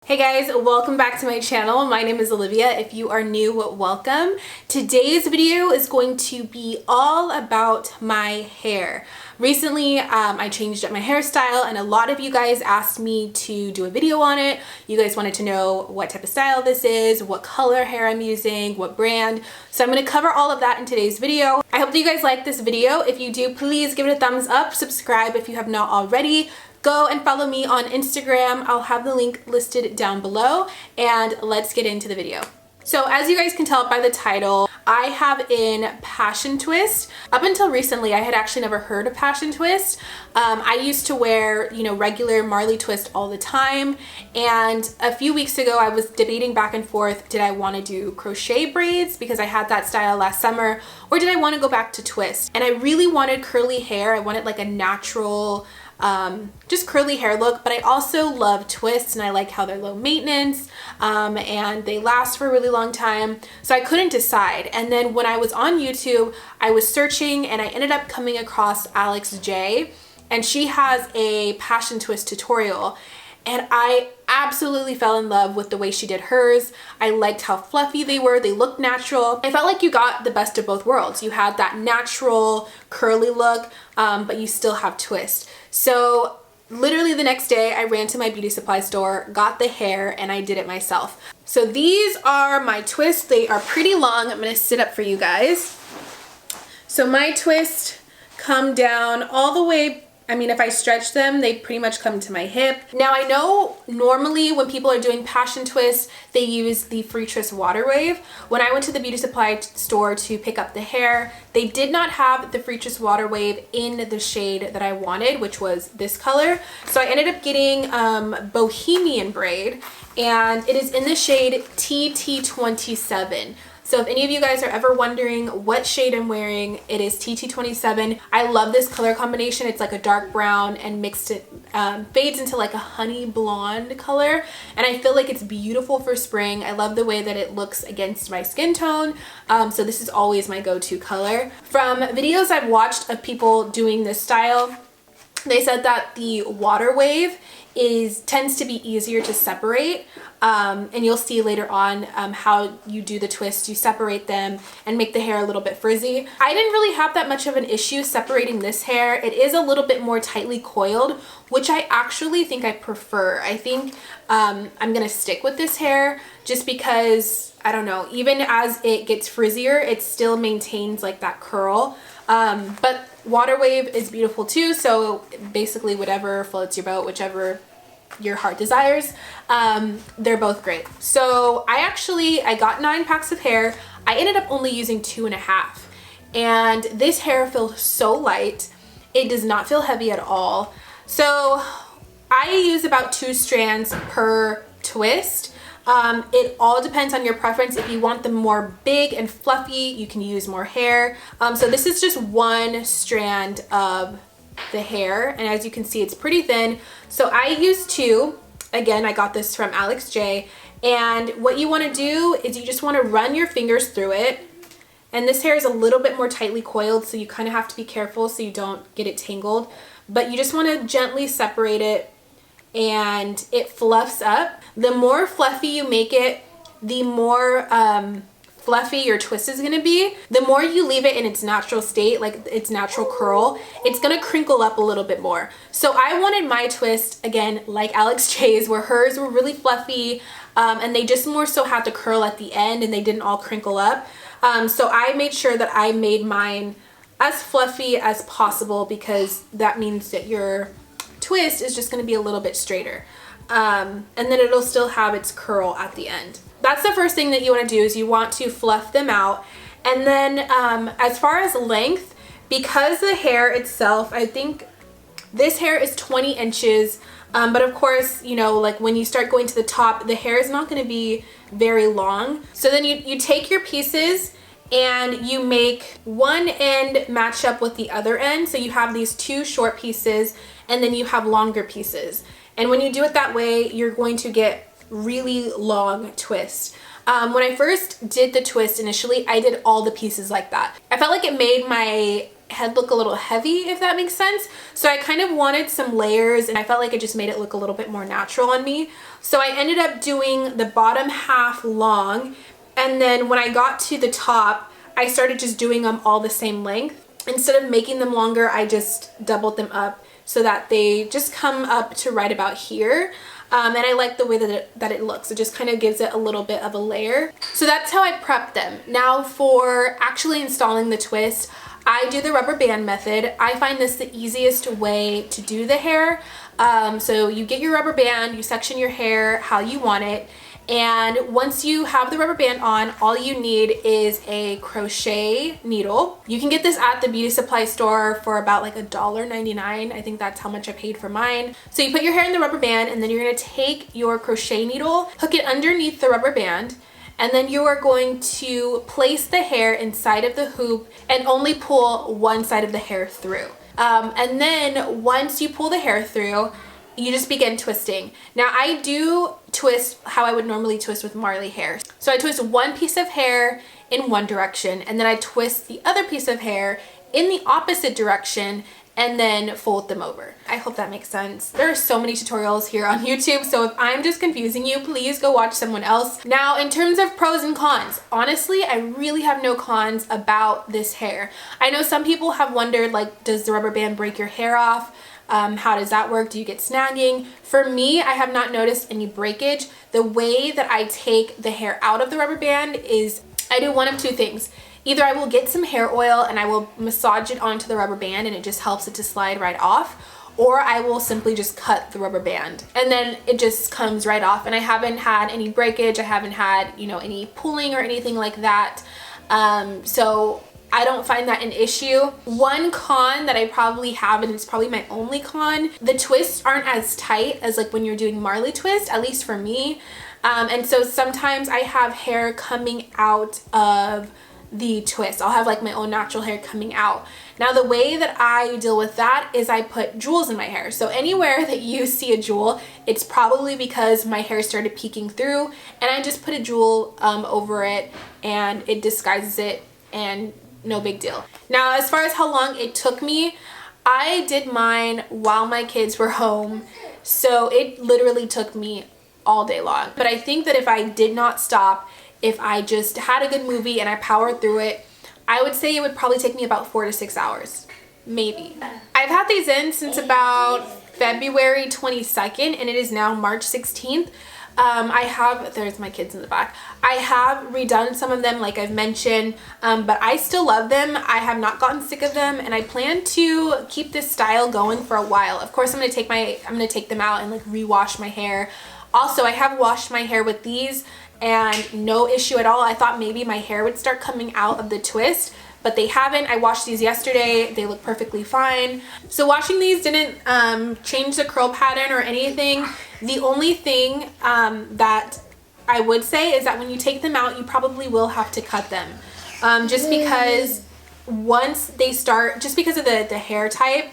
Hey guys, welcome back to my channel. My name is Olivia. If you are new, welcome. Today's video is going to be all about my hair. Recently, I changed up my hairstyle and a lot of you guys asked me to do a video on it. You guys wanted to know what type of style this is, what color hair I'm using, what brand. So I'm going to cover all of that in today's video. I hope that you guys like this video. If you do, please give it a thumbs up, subscribe if you have not already. Go and follow me on Instagram. I'll have the link listed down below, and let's get into the video. So as you guys can tell by the title, I have in Passion Twist. Up until recently, I had actually never heard of Passion Twist. I used to wear, regular Marley twist all the time. And a few weeks ago, I was debating back and forth, did I want to do crochet braids because I had that style last summer, or did I want to go back to twist? And I really wanted curly hair. I wanted like a natural, just curly hair look, but I also love twists and I like how they're low maintenance and they last for a really long time. So I couldn't decide. And then when I was on YouTube, I was searching and I ended up coming across Alex J, and she has a passion twist tutorial. And I absolutely fell in love with the way she did hers. I liked how fluffy they were. They looked natural. I felt like you got the best of both worlds. You had that natural curly look, but you still have twist. So literally the next day I ran to my beauty supply store, got the hair, and I did it myself. So these are my twists. They are pretty long. I'm gonna sit up for you guys. So my twists come down all the way. I mean, if I stretch them, they pretty much come to my hip. Now I know normally when people are doing passion twists, they use the Freetress water wave. When I went to the beauty supply store to pick up the hair, they did not have the Freetress water wave in the shade that I wanted, which was this color. So I ended up getting Bohemian braid, and it is in the shade TT27. So if any of you guys are ever wondering what shade I'm wearing, it is TT27. I love this color combination. It's like a dark brown and mixed it, fades into like a honey blonde color. And I feel like it's beautiful for spring. I love the way that it looks against my skin tone. So this is always my go-to color. From videos I've watched of people doing this style, they said that the water wave tends to be easier to separate, and you'll see later on how you do the twist. You separate them and make the hair a little bit frizzy. I didn't really have that much of an issue separating this hair. It is a little bit more tightly coiled, which I actually think I prefer. I think I'm gonna stick with this hair just because, I don't know, even as it gets frizzier, it still maintains like that curl. But water wave is beautiful too, so basically whatever floats your boat, whichever your heart desires, they're both great. So I got 9 packs of hair. I ended up only using 2.5, and this hair feels so light. It does not feel heavy at all. So I use about 2 strands per twist. It all depends on your preference. If you want them more big and fluffy, you can use more hair. So this is just 1 strand of the hair, and as you can see, it's pretty thin. So I use 2. Again, I got this from Alex J. And what you want to do is you just want to run your fingers through it. And this hair is a little bit more tightly coiled, so you kind of have to be careful so you don't get it tangled. But you just want to gently separate it, and it fluffs up. The more fluffy you make it, the more fluffy your twist is going to be. The more you leave it in its natural state, like its natural curl, it's going to crinkle up a little bit more. So I wanted my twist, again, like Alex J's, where hers were really fluffy, and they just more so had to curl at the end and they didn't all crinkle up. So I made sure that I made mine as fluffy as possible, because that means that your twist is just going to be a little bit straighter, and then it'll still have its curl at the end. That's the first thing that you want to do, is you want to fluff them out. And then as far as length, because the hair itself, I think this hair is 20 inches, but of course, like when you start going to the top, the hair is not going to be very long. So then you take your pieces and you make one end match up with the other end. So you have these 2 short pieces, and then you have longer pieces. And when you do it that way, you're going to get really long twist. When I first did the twist initially, I did all the pieces like that. I felt like it made my head look a little heavy, if that makes sense. So I kind of wanted some layers, and I felt like it just made it look a little bit more natural on me. So I ended up doing the bottom half long, and then when I got to the top, I started just doing them all the same length. Instead of making them longer, I just doubled them up so that they just come up to right about here. And I like the way that it looks. It just kind of gives it a little bit of a layer. So that's how I prep them. Now for actually installing the twist, I do the rubber band method. I find this the easiest way to do the hair. So you get your rubber band, you section your hair how you want it, and once you have the rubber band on, all you need is a crochet needle. You can get this at the beauty supply store for about like $1.99. I think that's how much I paid for mine. So you put your hair in the rubber band, and then you're gonna take your crochet needle, hook it underneath the rubber band, and then you are going to place the hair inside of the hoop and only pull one side of the hair through. And then once you pull the hair through, you just begin twisting. Now I do twist how I would normally twist with Marley hair. So I twist one piece of hair in one direction, and then I twist the other piece of hair in the opposite direction, and then fold them over. I hope that makes sense. There are so many tutorials here on YouTube, so if I'm just confusing you, please go watch someone else. Now, in terms of pros and cons, honestly, I really have no cons about this hair. I know some people have wondered, like, does the rubber band break your hair off? How does that work? Do you get snagging? For me, I have not noticed any breakage. The way that I take the hair out of the rubber band is I do one of two things. Either I will get some hair oil and I will massage it onto the rubber band, and it just helps it to slide right off, or I will simply just cut the rubber band and then it just comes right off. And I haven't had any breakage. I haven't had, you know, any pulling or anything like that. So I don't find that an issue. One con that I probably have, and it's probably my only con, the twists aren't as tight as like when you're doing Marley twist, at least for me. And so sometimes I have hair coming out of the twist. I'll have like my own natural hair coming out. Now the way that I deal with that is I put jewels in my hair. So anywhere that you see a jewel, it's probably because my hair started peeking through, and I just put a jewel over it and it disguises it, and no big deal. Now, as far as how long it took me, I did mine while my kids were home, so it literally took me all day long. But I think that if I did not stop, if I just had a good movie and I powered through it, I would say it would probably take me about 4 to 6 hours, maybe. I've had these in since about February 22nd, and it is now March 16th. There's my kids in the back. I have redone some of them, like I've mentioned, but I still love them. I have not gotten sick of them, and I plan to keep this style going for a while. Of course, I'm gonna take them out and like rewash my hair. Also, I have washed my hair with these and no issue at all. I thought maybe my hair would start coming out of the twist, but they haven't. I washed these yesterday. They look perfectly fine. So washing these didn't change the curl pattern or anything. The only thing that I would say is that when you take them out, you probably will have to cut them. Just because once they start, just because of the hair type,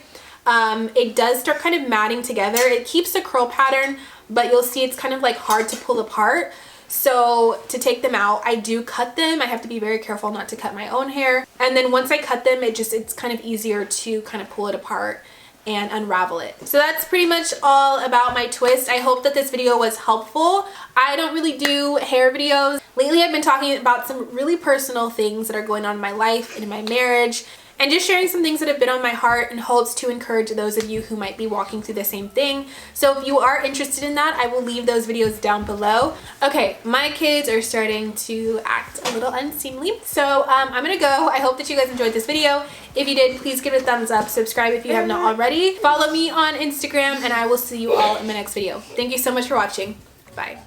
it does start kind of matting together. It keeps the curl pattern, but you'll see it's kind of like hard to pull apart. So to take them out, I do cut them. I have to be very careful not to cut my own hair. And then once I cut them, it's kind of easier to kind of pull it apart and unravel it. So that's pretty much all about my twist. I hope that this video was helpful. I don't really do hair videos. Lately, I've been talking about some really personal things that are going on in my life and in my marriage, and just sharing some things that have been on my heart in hopes to encourage those of you who might be walking through the same thing. So if you are interested in that, I will leave those videos down below. Okay, my kids are starting to act a little unseemly, so I'm gonna go. I hope that you guys enjoyed this video. If you did, please give it a thumbs up, subscribe if you have not already, follow me on Instagram, and I will see you all in my next video. Thank you so much for watching. Bye.